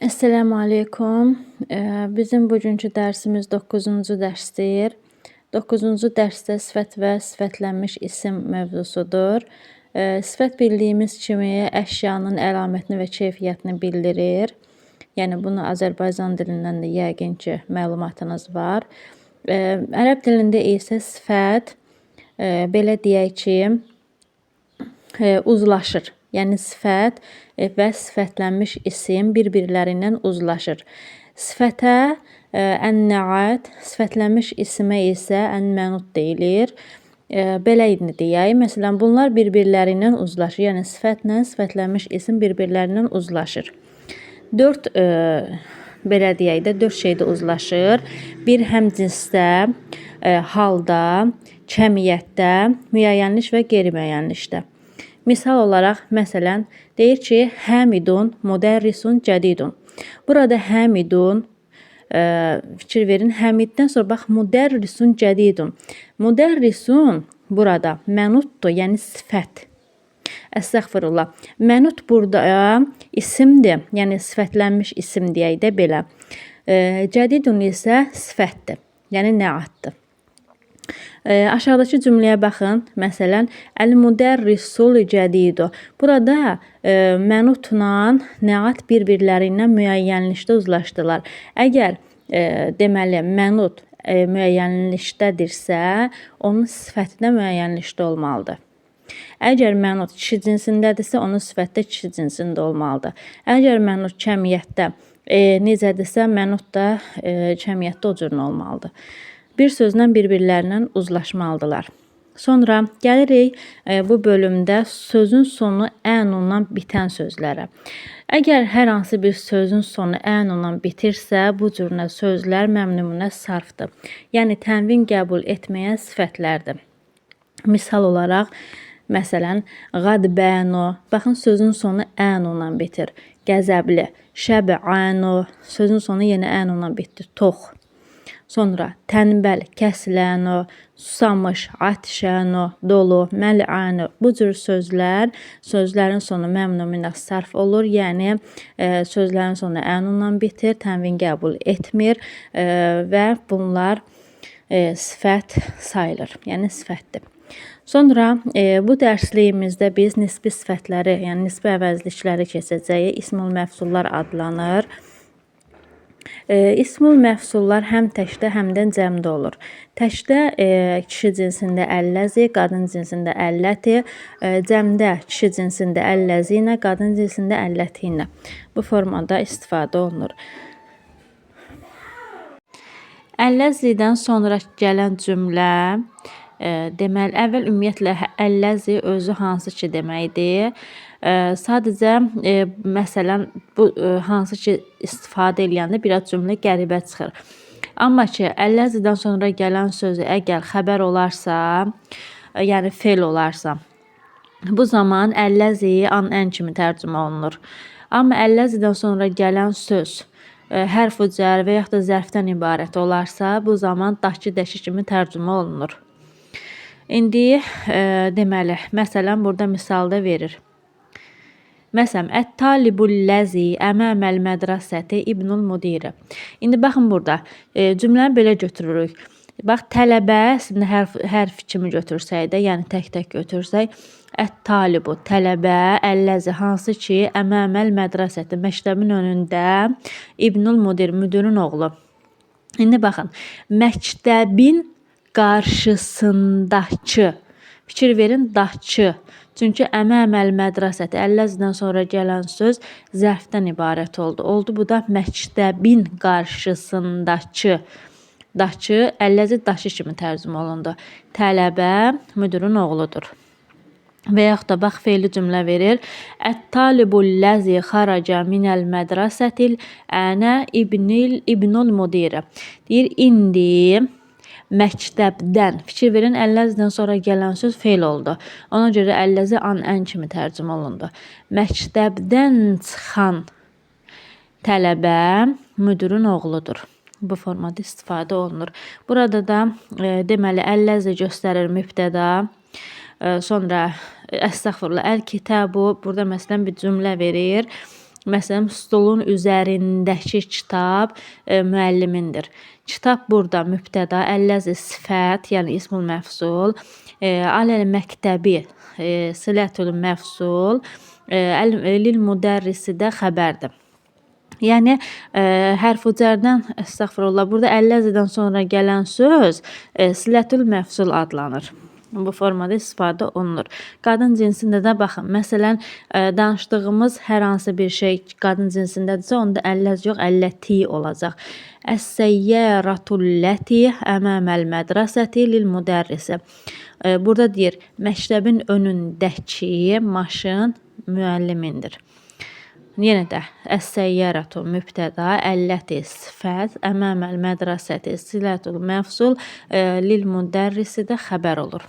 Esselamu aleykum. Bizim bugünkü dərsimiz 9-cu dərsdir. 9-cu dərsdə sifət və sifətlənmiş isim mövzusudur. Sifət bildiyimiz kimi əşyanın əlamətini və keyfiyyətini bildirir. Yəni bunu Azərbaycan dilindən də yəqin ki məlumatınız var. Ərəb dilində isə sifət belə deyək ki uzlaşır. Yəni sifət və sifətlənmiş isim bir-birlərindən uzlaşır. Sifətə ən-nəət, sifətlənmiş isimə isə ən-mənut deyilir. Belə deyək, məsələn, bunlar bir-birlərindən uzlaşır. Yəni sifətlə sifətlənmiş isim bir-birlərindən uzlaşır. Belə deyək də, 4 şeydə uzlaşır. Bir həmcinsdə, halda, kəmiyyətdə, müəyyənlik və qeyri-müəyyənlikdə. Misal olaraq, məsələn, deyir ki, Həmidun müdərrisun cədidun. Burada Həmidun, fikir verin, Həmiddən sonra bax, müdərrisun cədidun. Müdərrisun burada mənutdur, yəni sifət. Əstəğfirullah. Mənut burada isimdir, yəni sifətlənmiş isim deyək də belə. Cədidun isə sifətdir, yəni nəatdır. Aşağıdakı cümləyə baxın. Məsələn, əl-müdərrisul cədidu. Burada mənutla nəat bir-birlərindən müəyyənlikdə uzlaşdılar. Əgər deməli mənut müəyyənlikdədirsə, onun sifəti də müəyyənlikdə olmalıdır. Əgər mənut kişi cinsindədirsə, onun sifəti də kişi cinsində olmalıdır. Əgər mənut kəmiyyətdə necədirsə, mənut da kəmiyyətdə o cür olmalıdır. Bir sözlə bir-birlərindən uzlaşmalıdırlar. Sonra gəlirik bu bölümdə sözün sonu ən-undan bitən sözlərə. Əgər hər hansı bir sözün sonu ən-undan bitirsə, bu cür sözlər məmnunə sarfdır. Yəni tənvin qəbul etməyən sifətlərdir. Misal olaraq, məsələn, qadbənu. Baxın, sözün sonu ən-undan bitir. Qəzəbli. Şəb'anu. Sözün sonu yenə ən-undan bitdi. Tox. Sonra tənbəl, kəslənu, susamış, atşənu, dolu, məl'anu. Bu cür sözlərin sonu məmnun sarf olur. Yəni sözlərin sonu ən-undan bitir, tənvin qəbul etmir və bunlar sifət sayılır. Yəni sifətdir. Sonra bu dərsliyimizdə biz nisbi sifətləri, yəni nisbi əvəzlikləri keçəcəyik. İsmül məfsullar adlanır. İsmül məfsullar həm təkdə, həm də cəmdə olur. Təkdə kişi cinsində əlləzi, qadın cinsində əlləti, cəmdə kişi cinsində əlləzi ilə, qadın cinsində əlləti ilə. Bu formada istifadə olunur. Əlləzidən sonra gələn cümlə, deməli, əvvəl ümumiyyətlə əlləzi özü hansı ki deməkdir. Sadəcə, məsələn, bu hansı ki istifadə edəndə biraz cümlə qəribə çıxır. Amma ki, əlləzidən sonra gələn sözü əgər xəbər olarsa, yəni fe'l olarsa, bu zaman əlləzi an-ən kimi tərcümə olunur. Amma əlləzidən sonra gələn söz hərf-ü cər və yaxud da zərfdən ibarət olarsa, bu zaman dakı dəşi kimi tərcümə olunur. İndi deməli, məsələn, burada misalda verir. Məsələn, ət-talibul-ləzi əməməl mədrəsəti ibnul müdiri. İndi baxın burada, cümləni belə götürürük. Bax, tələbə, şimdi hərf kimi götürsək də, yəni tək-tək götürsək, ət-talibu, tələbə, əlləzi, hansı ki, əməməl mədrəsəti, məktəbin önündə, ibnul müdir, müdürün oğlu. İndi baxın, məktəbin qarşısındakı, fikir verin, dakı. Çünki əməməl mədrəsəti, əlləzidən sonra gələn söz zərfdən ibarət oldu. Oldu bu da məktəbin qarşısındakı. Dakı, əlləzi daşı kimi tərcümə olundu. Tələbə müdürün oğludur. Və yaxud da bax, fe'li cümlə verir. Ət-talibul-ləzi xaraca minəl mədrəsətil ənə ibnul müdirə. Deyir, indi məktəbdən, fikir verin, əlləzidən sonra gələn söz fe'l oldu. Ona görə əlləzi an-ən kimi tərcümə olundu. Məktəbdən çıxan tələbə müdürün oğludur. Bu formada istifadə olunur. Burada da deməli, əlləzi göstərir mübtəda. Sonra əstəğfurullah, əl-kitabu, burada məsələn bir cümlə verir. Məsələn, stolun üzərindəki kitab müəllimindir. Kitab burada mübtəda, əlləzi sifət, yəni ismul məfsul, aləl məktəbi silətül məfsul, lil müdərrisi də xəbərdir. Yəni hərf-i cərdən, estağfurullah, burada əlləzidən sonra gələn söz silətül məfsul adlanır. Bu formada istifadə olunur. Qadın cinsində də baxın. Məsələn, danışdığımız hər hansı bir şey qadın cinsindədirsə, onda əlləz yox, əlləti olacaq. Əs-səyyəratullləti əməməl mədrəsəti lil müdərrisi. Burada deyir, məktəbin önündəki maşın müəllimindir. Yenə də əs-səyyəratu mübtəda, əlləti sifət, əməməl mədrəsəti silətül məfsul, lil müdərrisi də xəbər olur.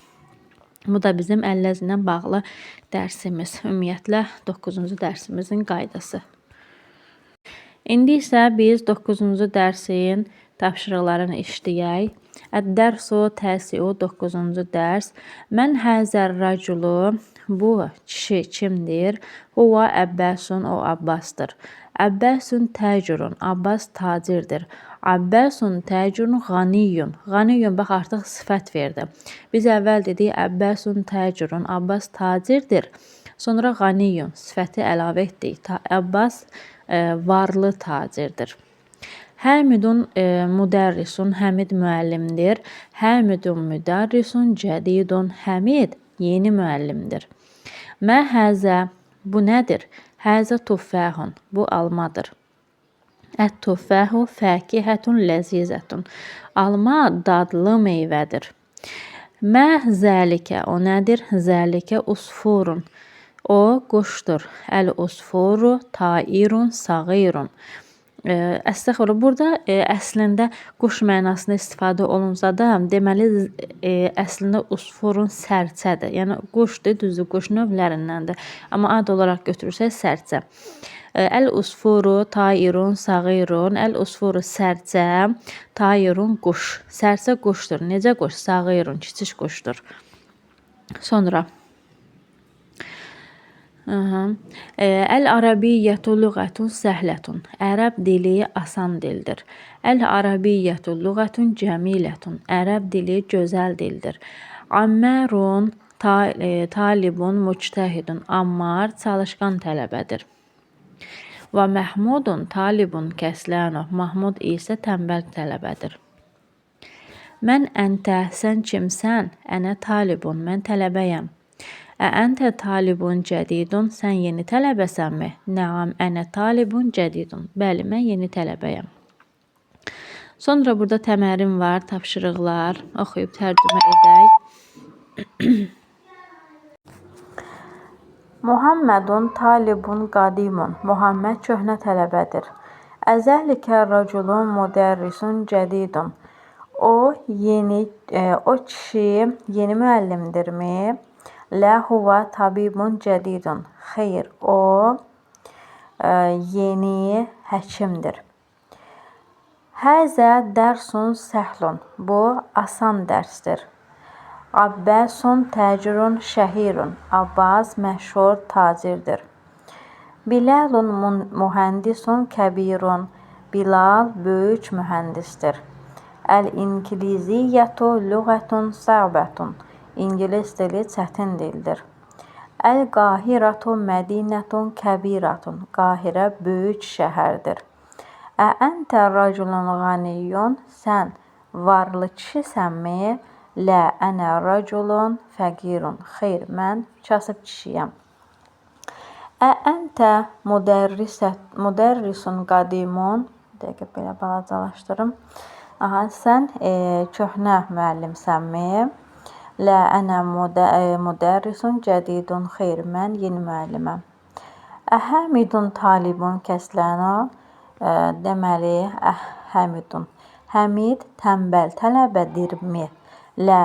Bu da bizim əlləz ilə bağlı dərsimiz. Ümumiyyətlə 9-cu dərsimizin qaydası. İndi isə biz 9-cu dərsin tapşırıqlarını işləyək. Əd-dərsu təsiu 9-cu dərs. Mən həzər raculu, bu kişi kimdir? Huva Əbbəsun, o Abbasdır. Əbbəsun təcrun, Abbas tacirdir. Əbbəsun təcrun ğaniyyun. Ğaniyyun, bax artıq sifət verdi. Biz əvvəl dedik Əbbəsun təcrun, Abbas tacirdir. Sonra ğaniyyun, sifəti əlavə etdik. Abbas varlı tacirdir. Həmidun müdərrisun, Həmid müəllimdir. Həmidun müdərrisun cədidun, Həmid yeni müəllimdir. Mə həzə, bu nədir? Həzə tuffəhun, bu almadır. Ət-tuffəhu fəkihətun ləzizətun, alma dadlı meyvədir. Mə zəlikə, o nədir? Zəlikə usfurun, o quşdur. Əl-usfuru tairun sağirun. Əstəxfirullah, burada əslində quş mənasında istifadə olunsa da, deməli əslində usfurun sərçədir. Yəni quşdur, düzdür, quş növlərindəndir. Amma ad olaraq götürürsək sərçə. Əl-usfuru tairun sağirun, əl-usfuru sərçə, tairun quş. Sərçə quşdur. Necə quş? Sağirun, kiçik quşdur. Sonra Əl-Arabiyyətu lüğətun səhlətun, ərəb dili asan dildir. Əl-Arabiyyətu lüğətun cəmilətun, ərəb dili gözəl dildir. Ammərun talibun müctəhidun, Ammar çalışqan tələbədir. Və Məhmudun talibun kəslənun, Mahmud isə tənbəl tələbədir. Mən əntə, sən kimsən? Ənə talibun, mən tələbəyəm. Əntə talibun cədidun, sən yeni tələbəsənmi? Nəam, ənə talibun cədidun. Bəli, mən yeni tələbəyəm. Sonra burada təmərin var, tapşırıqlar. Oxuyub tərcümə edək. Muhammedun talibun qadimun, Muhammed köhnə tələbədir. Əzəlikə raculun müdərrisun cədidun, o kişi yeni müəllimdirmi? Lə huva tabibun cədidun, xeyr, o yeni həkimdir. Həzə dərsun səhlun, bu asan dərsdir. Abbəsun təcrun şəhirun, Abbas məşhur tacirdir. Bilalun mühəndisun kəbirun, Bilal böyük mühəndisdir. Əl-İnkiliziyyətu lüğətun səbətun, İngilis dili çətin dildir. Əl-Qahiratu mədinətun kəbiratun, Qahirə böyük şəhərdir. Əntə raculun ğaniyyun, sən varlı kişisənmi? Lə ənə raculun fəqirun, xeyr, mən kasıb kişiyəm. Əntə müdərrisun qadimun, dəqiqə belə balacalaşdırım. Sən köhnə müəllimsənmi? Lə ənə müdərrisun cədidun, xeyr, mən yeni müəlliməm. Əhəmidun talibun kəsləna, deməli, Həmidun, Həmid tənbəl tələbədirmi? Lə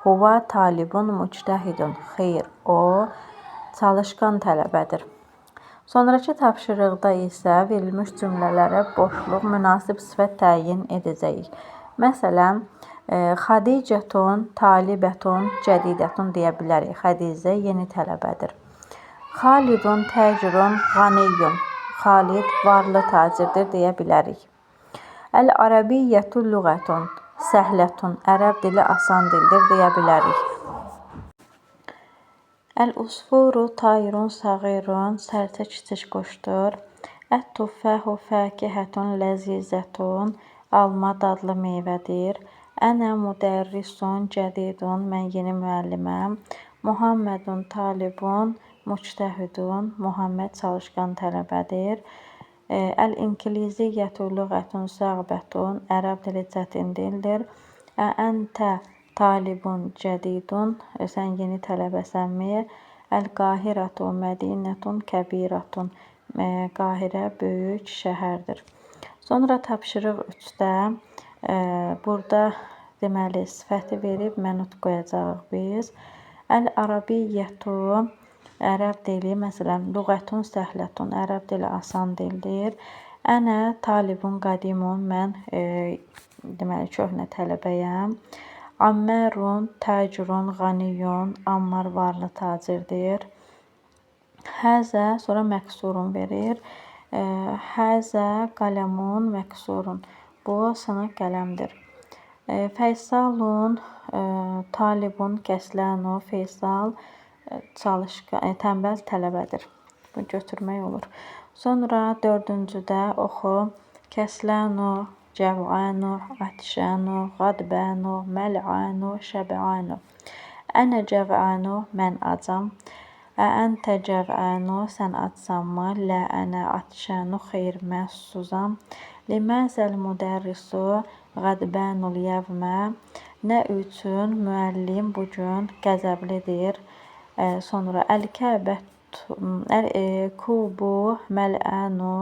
huva talibun müctəhidun, xeyr, o çalışqan tələbədir. Sonraki tapşırıqda isə verilmiş cümlələrə boşluq, münasib sifət təyin edəcəyik. Məsələn, Xadicətun talibətun cədidətun deyə bilərik. Xədicə yeni tələbədir. Xalidun təcrun ğaniyyun, Xalid varlı tacirdir deyə bilərik. Əl-Ərəbiyyətu lüğətun səhlətun. Ərəb dili asan dildir deyə bilərik. Əl-usfuru tayrun səğirun. Sərçə kiçik quşdur. Ət-tuffahu fəkihətun ləzizətun. Alma dadlı meyvədir. Ənə müdərrisun cədidun. Mən yeni müəlliməm. Muhammedun talibun müctəhidun. Muhammed çalışqan tələbədir. Əl-İnkiliziyyətu lüğətun səğbətun. Ərəb dili çətin dildir. Əntə talibun cədidun. Sən yeni tələbəsənmi? Əl-Qahiratu mədinətun kəbiratun. Qahirə böyük şəhərdir. Sonra tapşırıq 3-də burada deməli sifəti verib mənut qoyacağıq biz. Əl-Ərəbiyyətu ərəb dili, məsələn, lüğətun səhlətun. Ərəb dili asan dildir. Ənə talibun qadimun. Mən deməli köhnə tələbəyəm. Ammərun təcrun qaniyun. Ammar varlı tacirdir. Həzə sonra məksurun verir. Həzə qələmun məksurun. Bu sınıq qələmdir. Feysalun talibun kəslənu. Feysal çalışqan, tənbəl tələbədir. Bu götürmək olur. Sonra 4-cüdə oxu. Kəslənu, cəvənu, ətşənu, qadbənu, məl'anu, şəbəanu. Ənə cəvənu. Mən acam. Əntə cəvənu. Sən acsanmı? Lə ənə atşənu. Xeyr, mən susuzam. Liməzəl müdərrisu qadbənul yəvmə. Nə üçün müəllim bugün qəzəblidir? Sonra əl-kubu məl'ənu.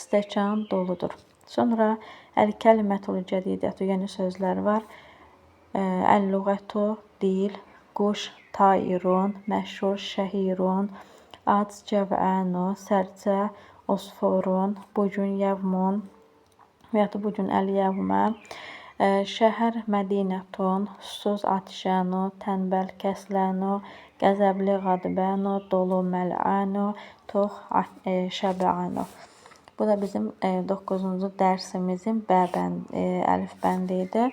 Stəkan doludur. Sonra əl-kəlimətul cədidətü, yeni sözlər var. Əl-lüğətu dil, quş, tairun, məşhur, şəhirun, ac, cəvənu, sərçə, usfurun, bugün yəvmun və ya da bugün əl-yəvmə, şəhər, mədinətun, susuz, atşənu, tənbəl, kəslənu, qəzəbli, qadbənu, dolu, məl'anu, tox, şəbəanu. Bu da bizim 9-cu dərsimizin əlif bəndi idi.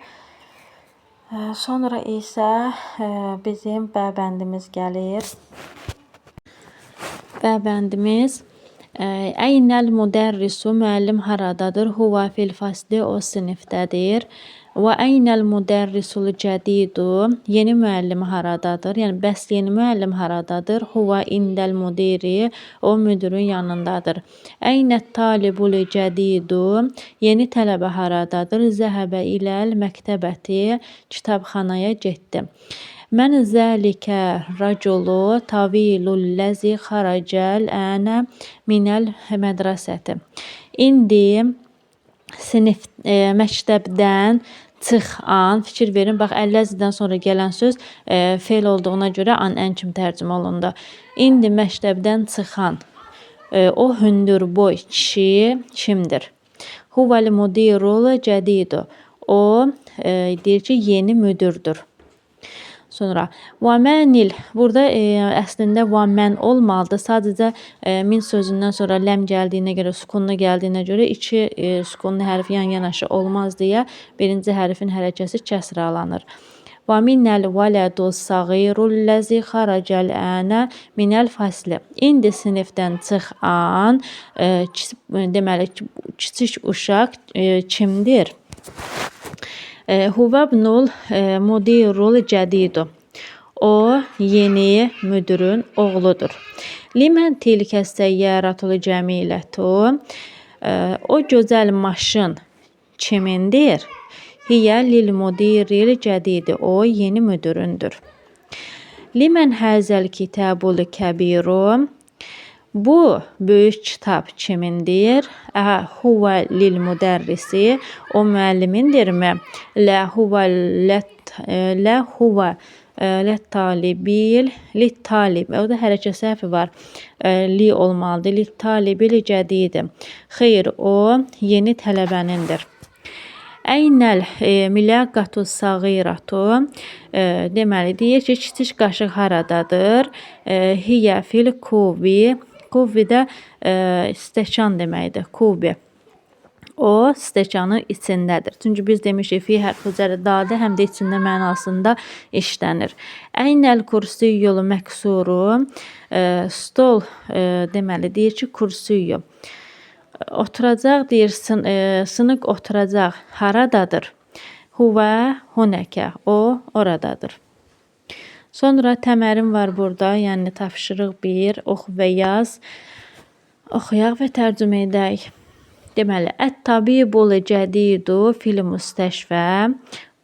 Sonra isə bizim B bəndimiz gəlir. B bəndimiz Əynəl müdərrisu. Müəllim haradadır? Huva fil fasli. O sinifdədir. Və əynəl müdərrisul cədidu. Yeni müəllim haradadır? Yəni bəs yeni müəllim haradadır? Huva indəl müdiri. O müdürün yanındadır. Əynət talibul cədidu. Yeni tələbə haradadır? Zəhəbə iləl məktəbəti. Kitabxanaya getdi. Mən zəlikə raculu tavilul ləzi xaracəl ənə minəl mədrəsəti. İndi sinif məktəbdən çıxan, fikir verin, bax əlləzidən sonra gələn söz fe'l olduğuna görə ən kimi tərcümə olundu. İndi məktəbdən çıxan o hündürboy kişi kimdir? Huvel mudirul cədidu. O deyir ki, yeni müdürdür. Sonra vəmənil. Burada əslində vəmən olmalıdır. Sadəcə min sözündən sonra ləm gəldiyinə görə, sukunlu gəldiyinə görə iki sukunlu hərf yan-yanaşı olmaz deyə birinci hərfin hərəkəsi kəsralanır. Və minəl vələdu sağirul ləzi xaracəl ənə minəl fasli. İndi sinifdən çıxan deməli kiçik uşaq kimdir? Huvəbnul mudirul cədidu. O yeni müdürün oğludur. Limən tilkə səyyaratul cəmilətu. O gözəl maşın kimindir? Hiyə lil mudiril cədidi. O yeni müdüründür. Limən həzəl kitabul kəbiru. Bu böyük kitab kimindir? Huvə lil müdərrisi. O müəllimindirmi? Lə huvə lət talibil lit talib. O da hərəkə səhvi var. Li olmalıdır. Lit talibil cədidi. Xeyr, o yeni tələbənindir. Əynəl miləqatu səğiratu. Deməli deyir ki, kiçik qaşıq haradadır? Hiyə fil kubi. Kubi də stəkan deməkdir. Kubi. O stəkanın içindədir. Çünki biz demişik fi hərfi cərə dadə həm də içində mənasında işlənir. Əynəl kursiyyul məksuru, stol deməli deyir ki, kursiyyu. Oturacaq deyir, sınıq oturacaq haradadır? Huvə hunəkə, o oradadır. Sonra təmərin var burada, yəni tapşırıq 1, ox və yaz. Oxuyaq və tərcümə edək. Deməli, ət-tabibul cədidu fil müstəşfə.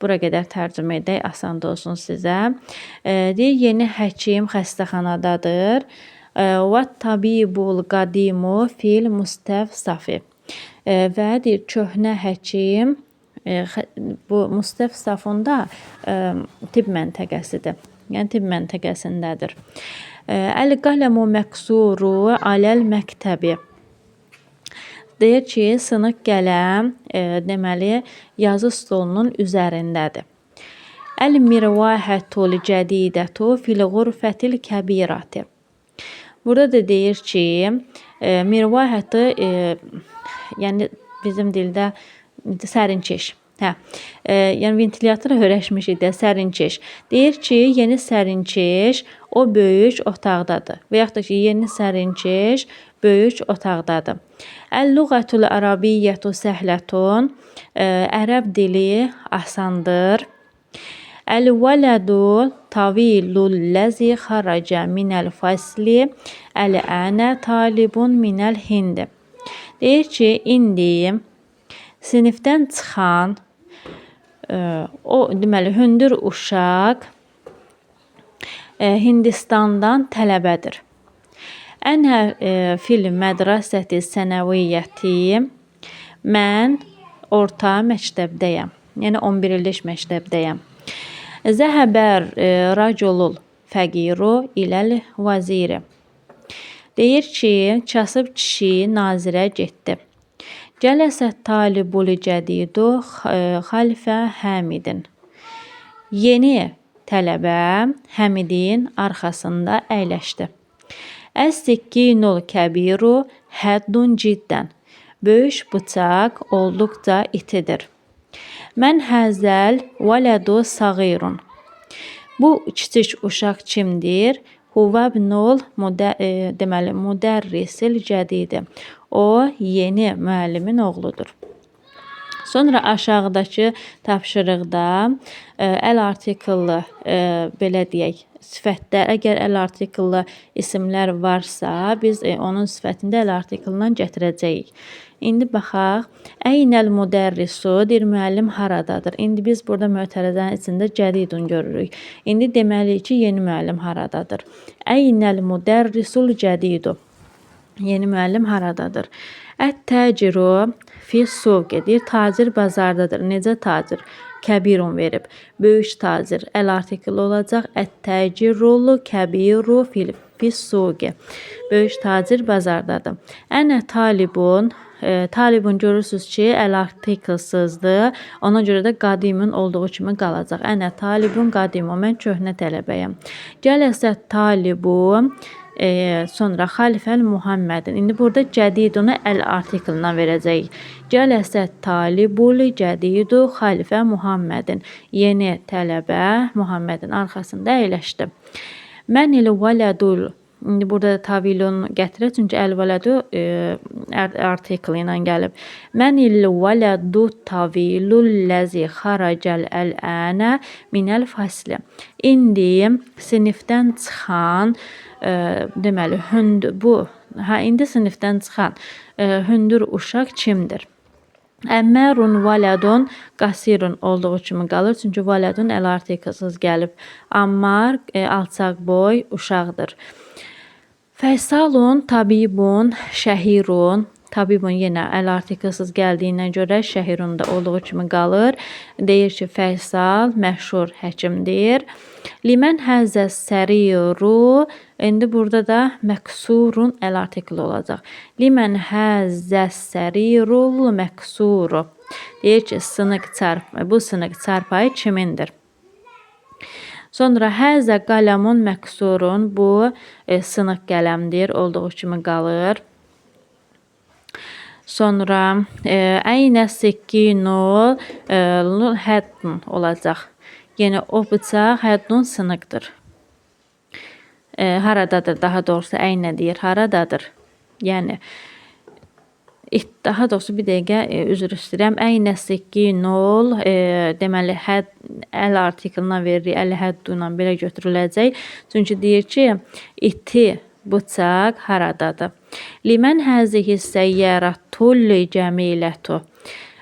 Bura qədər tərcümə edək, asan da olsun sizə. Deyir, yeni həkim xəstəxanadadır. Və-tabibul qadimu fil müstəfsafi. Və deyir, köhnə həkim, bu müstəfsafında tibb məntəqəsidir. Yəni, tibb məntəqəsindədir. Əl-qələmu məksuru aləl məktəbi. Deyir ki, sınıq qələm deməli yazı stolunun üzərindədir. Əl-mirvahətul cədidətu fil ğurfətil kəbirati. Burada da deyir ki, mirvahəti yəni bizim dildə sərinkeş. Yəni ventilyatora öyrəşmişik də sərinkeş. Deyir ki, yeni sərinkeş o böyük otaqdadır. Və yaxud da ki, yeni sərinkeş böyük otaqdadır. Əl-lüğətul ərəbiyyətu səhlətun. Ərəb dili asandır. Əl-vələdu tavilul-ləzi xaracə minəl fasli. Əl-ənə talibun minəl hindi. Deyir ki, indi sinifdən çıxan o deməli hündür uşaq Hindistandan tələbədir. Ənə fil mədrasəti sənəviyyəti. Mən orta məktəbdəyəm. Yəni 11 illik məktəbdəyəm. Zəhəbər raculul fəqiru iləl vaziri. Deyir ki, kasıb kişi nazirə getdi. Cələsət talibul cədidu xalfə Həmidin. Yeni tələbə Həmidin arxasında əyləşdi. Əs-sikkinul kəbiru həddun ciddən. Böyük bıçaq olduqca itidir. Mən həzəl vələdu sağirun. Bu kiçik uşaq kimdir? Huvəbnul deməli müdərrisil cədidi. O yeni müəllimin oğludur. Sonra aşağıdakı tapşırıqda əl artikelli belə deyək, sifətlər, əgər əl artikelli isimlər varsa, biz onun sifətində əl artikelından gətirəcəyik. İndi baxaq. Əynəl müdərrisu, deyir müəllim haradadır? İndi biz burada mötərəzənin içində cədidun görürük. İndi deməliyik ki, yeni müəllim haradadır? Əynəl müdərrisul cədidu. Yeni müəllim haradadır? Ət-təciru fi suqi. Deyir, tacir bazardadır. Necə tacir? Kəbirun verib. Böyük tacir. Əl artikeli olacaq. Ət-təcirulu kəbiru fi suqi. Böyük tacir bazardadır. Ənə talibun. Talibun görürsünüz ki, əl artikelsizdir. Ona görə də qadimin olduğu kimi qalacaq. Ənə talibun qadimun. Mən köhnə tələbəyəm. Cələsət talibun. Sonra xalifəl Muhammədin. İndi burada cədidunu əl artikelindən verəcəyik. Cələsət talibul cədidu xalifə Muhammədin. Yeni tələbə Muhammədin arxasında əyləşdi. Mənil vələdul. İndi burada tavilun gətirək, çünki əl-vələdu artikeli ilə gəlib. Mənil vələdu tavilul ləzi xaracəl əl-ənə minəl fasli. İndi sinifdən çıxan deməli indi sinifdən çıxan hündür uşaq kimdir? Əmmərun vələdun qasirun olduğu kimi qalır. Çünki vələdun əl artikelsiz gəlib. Ammar alçaq boy uşaqdır. Fəysalun tabibun şəhirun. Tabibun yenə əl artikelsiz gəldiyinə görə şəhirun da olduğu kimi qalır. Deyir ki, Fəysal məşhur həkimdir. Limən həzəs səriru. İndi burada da məksurun əl artikeli olacaq. Limən həzəs sərirul məksuru. Deyir ki, bu sınıq çarpayı kimindir? Sonra həzə qələmun məksurun, bu sınıq qələmdir, olduğu kimi qalır. Sonra əynə sikinu həddun olacaq. Yəni o bıçaq həddun sınıqdır. Haradadır, daha doğrusu əynə deyir, haradadır. Yəni daha doğrusu bir dəqiqə üzr istəyirəm. Əynə sikinul deməli əl artiklına veririk, əl hədduna belə götürüləcək. Çünki deyir ki, iti bıçaq haradadır. Limən həzihi səyyaratul cəmilətu.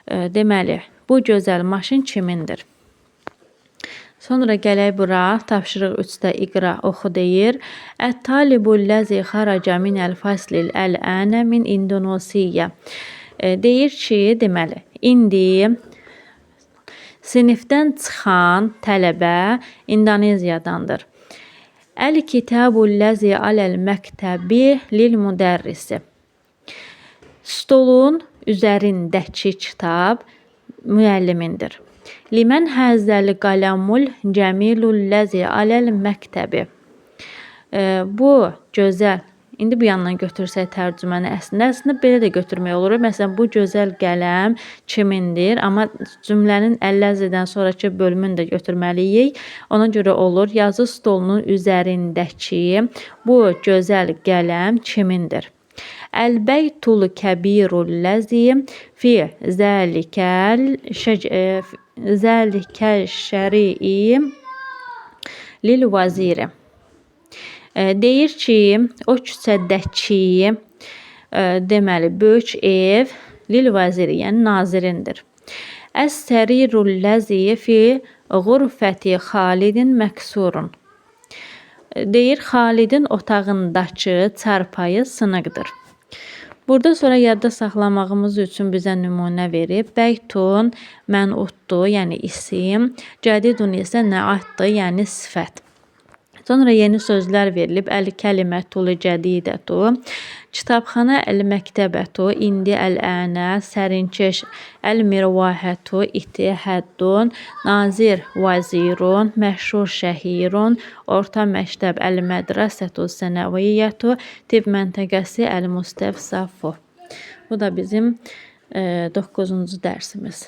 Deməli, bu gözəl maşın kimindir? Sonra gələk bura, tapşırıq 3-də iqra oxu deyir. Ət-talibul ləzi xaraca minəl faslil əl-ənə min İndonesiya. Deyir ki, deməli, indi sinifdən çıxan tələbə İndoneziyadandır. Əl-kitabul ləzi aləl məktəbi lil müdərrisi. Stolun üzərindəki kitab müəllimindir. Limən həzəl qalamul cəmilul ləzi aləl məktəbi. Bu gözəl. İndi bu yandan götürsək tərcüməni əslində belə də götürmək olur. Məsələn, bu gözəl qələm kimindir? Amma cümlənin əl-ləzidən sonraki bölümünü də götürməliyik. Ona görə olur, yazı stolunun üzərindəki bu gözəl qələm kimindir? Əl-bəytul kəbirul ləzi fi zəlikəl şərii lil vaziri. Deyir ki, o küçədəki deməli böyük ev lil vaziri, yəni nazirindir. Əs-sərirul ləzi fi ğurfəti Xalidin məksurun. Deyir, Xalidin otağındakı çarpayı sınıqdır. Burada sonra yadda saxlamağımız üçün bizə nümunə verib. Bəytun mənutdur, yəni isim. Cədidun isə nəatdır, yəni sifət. Sonra yeni sözlər verilib. Əl-kəlimətul cədidətu, kitabxana əl-məktəbətu, indi əl-ənə, sərinkeş, əl-mirvahətu, iti, həddun, nazir, vazirun, məşhur, şəhirun, orta məktəb, əl-mədrəsətu, sənəviyyətu, tibb məntəqəsi, əl-müstəvsəfu. Bu da bizim 9-cu dərsimiz.